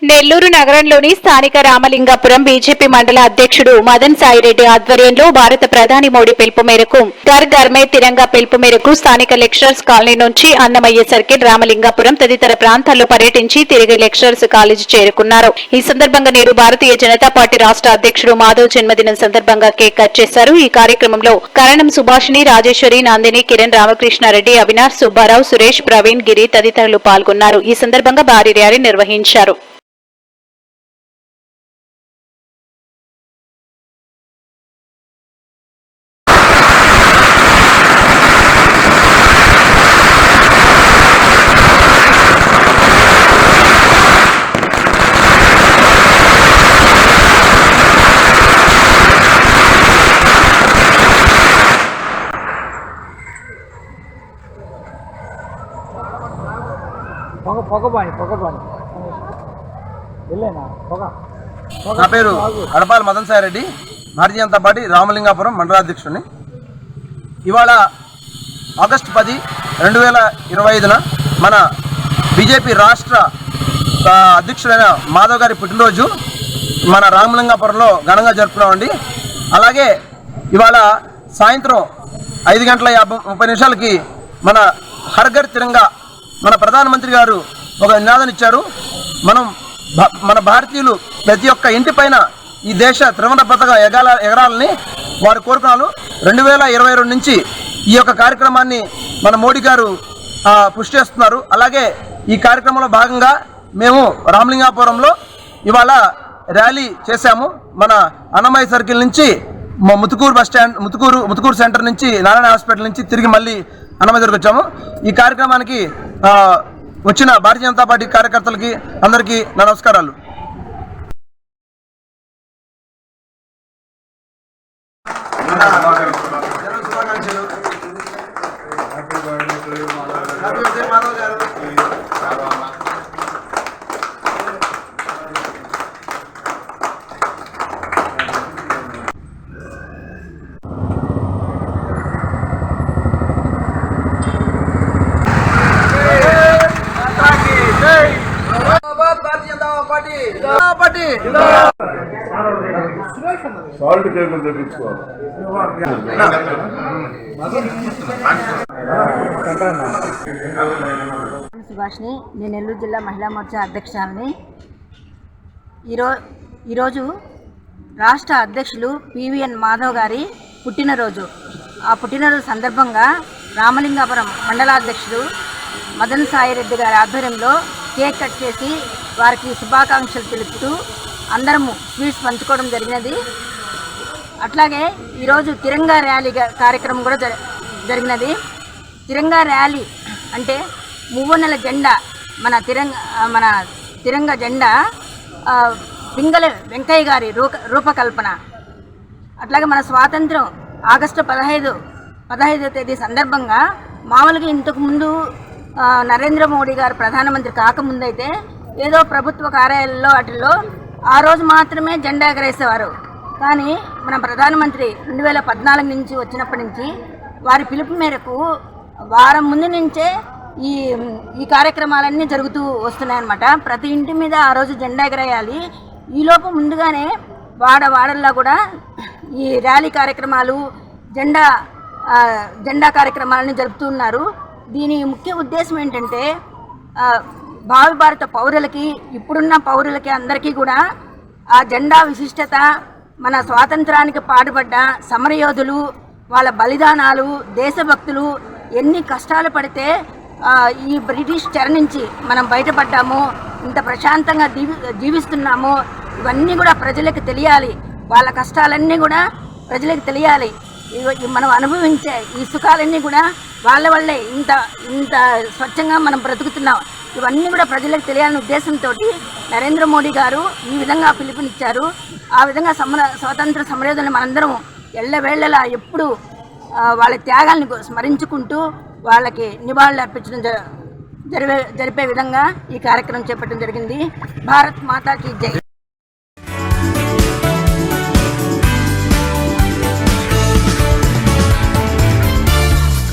నెల్లూరు నగరంలోని స్థానిక రామలింగాపురం బీజేపీ మండల అధ్యక్షుడు మదన్ సాయిరెడ్డి ఆధ్వర్యంలో భారత ప్రధాని మోడీ పిలుపు మేరకు ఘర్ ఘర్ మే తిరంగా పిలుపు మేరకు స్థానిక లెక్చరర్స్ కాలనీ నుంచి అన్నమయ్య సర్కిల్ రామలింగాపురం తదితర ప్రాంతాల్లో పర్యటించి తిరిగి లెక్చరర్స్ కాలేజీ చేరుకున్నారు. ఈ సందర్భంగా నేడు భారతీయ జనతా పార్టీ రాష్ట్ర అధ్యక్షుడు మాధవ్ జన్మదినం సందర్భంగా కేక్ కట్ చేశారు. ఈ కార్యక్రమంలో కరణం సుభాషిణి, రాజేశ్వరి, నందిని, కిరణ్, రామకృష్ణారెడ్డి, అవినాష్, సుబ్బారావు, సురేష్, ప్రవీణ్, గిరి తదితరులు పాల్గొన్నారు. ఈ సందర్భంగా భారీ ర్యాలీ నిర్వహించారు. నా పేరు అడపాల మదన్ సాయిరెడ్డి, భారతీయ జనతా పార్టీ రామలింగాపురం మండలాధ్యక్షుడిని. ఇవాళ ఆగస్టు 10, 2025 మన బీజేపీ రాష్ట్ర అధ్యక్షుడైన మాధవ్ గారి పుట్టినరోజు మన రామలింగాపురంలో ఘనంగా జరుపుకున్నామండి. అలాగే ఇవాళ సాయంత్రం 5:30 మన హర్ ఘర్ తిరంగా మన ప్రధానమంత్రి గారు ఒక నినాదాన్ని ఇచ్చారు. మన భారతీయులు ప్రతి ఒక్క ఇంటి పైన ఈ దేశ త్రివర్ణ పతాకం ఎగరాలని వారు కోరుకున్నారు. 2022 నుంచి ఈ యొక్క కార్యక్రమాన్ని మన మోడీ గారు పుష్ చేస్తున్నారు. అలాగే ఈ కార్యక్రమంలో భాగంగా మేము రామలింగాపురంలో ఇవాళ ర్యాలీ చేశాము. మన అన్నమయ్య సర్కిల్ నుంచి Muthukur bus stand, Muthukur centre నుంచి నారాయణ హాస్పిటల్ నుంచి తిరిగి మళ్ళీ అన్నమయ్య దగ్గరికి వచ్చాము. ఈ కార్యక్రమానికి వచ్చిన భారతీయ జనతా పార్టీ కార్యకర్తలకి అందరికీ నా నమస్కారాలు. సాల్ట్ కేకులు తెప్పించుకోవాలి. సుభాష్ని, నేను నెల్లూరు జిల్లా మహిళా మోర్చా అధ్యక్షురాలిని. ఈరోజు రాష్ట్ర అధ్యక్షులు పివిఎన్ మాధవ్ గారి పుట్టినరోజు. ఆ పుట్టినరోజు సందర్భంగా రామలింగాపురం మండలాధ్యక్షుడు మదన్ సాయిరెడ్డి గారి ఆధ్వర్యంలో కేక్ కట్ చేసి వారికి శుభాకాంక్షలు తెలుపుతూ అందరము స్వీట్స్ పంచుకోవడం జరిగినది. అట్లాగే ఈరోజు తిరంగా ర్యాలీ కార్యక్రమం కూడా జరిగినది. తిరంగా ర్యాలీ అంటే మువ్వన్నెల జెండా, మన తిరంగా జెండా పింగళ వెంకయ్య గారి రూపకల్పన. అట్లాగే మన స్వాతంత్రం ఆగస్టు 15వ తేదీ సందర్భంగా మామూలుగా ఇంతకుముందు నరేంద్ర మోడీ గారు ప్రధానమంత్రి కాకముందైతే ఏదో ప్రభుత్వ కార్యాలయాల్లో వాటిల్లో ఆ రోజు మాత్రమే జెండా ఎగరేసేవారు. కానీ మన ప్రధానమంత్రి 2014 నుంచి వచ్చినప్పటి నుంచి వారి పిలుపు మేరకు వారం ముందు నుంచే ఈ కార్యక్రమాలన్నీ జరుగుతూ వస్తున్నాయన్నమాట. ప్రతి ఇంటి మీద ఆ రోజు జెండా ఎగరేయాలి. ఈలోపు ముందుగానే వాడల్లో కూడా ఈ ర్యాలీ కార్యక్రమాలు, జెండా కార్యక్రమాలని జరుపుతున్నారు. దీని ముఖ్య ఉద్దేశం ఏంటంటే భావి భారత పౌరులకి, ఇప్పుడున్న పౌరులకి అందరికీ కూడా ఆ జెండా విశిష్టత, మన స్వాతంత్రానికి పాటుపడ్డ సమరయోధులు, వాళ్ళ బలిదానాలు, దేశభక్తులు ఎన్ని కష్టాలు పడితే ఈ బ్రిటిష్ చెర నుంచి మనం బయటపడ్డాము, ఇంత ప్రశాంతంగా జీవిస్తున్నాము, ఇవన్నీ కూడా ప్రజలకు తెలియాలి. వాళ్ళ కష్టాలన్నీ కూడా ప్రజలకు తెలియాలి. మనం అనుభవించే ఈ సుఖాలన్నీ కూడా వాళ్ళ వల్లే ఇంత స్వచ్ఛంగా మనం బ్రతుకుతున్నాం. ఇవన్నీ కూడా ప్రజలకు తెలియాలనే ఉద్దేశంతో నరేంద్ర మోడీ గారు ఈ విధంగా పిలుపునిచ్చారు. ఆ విధంగా స్వాతంత్ర సమరయోధులను మనందరం ఎల్లవేళలా ఎప్పుడు వాళ్ళ త్యాగాల్ని స్మరించుకుంటూ వాళ్ళకి నివాళులు అర్పించడం జరిపే విధంగా ఈ కార్యక్రమం చేపట్టడం జరిగింది. భారత్ మాతాకి జై.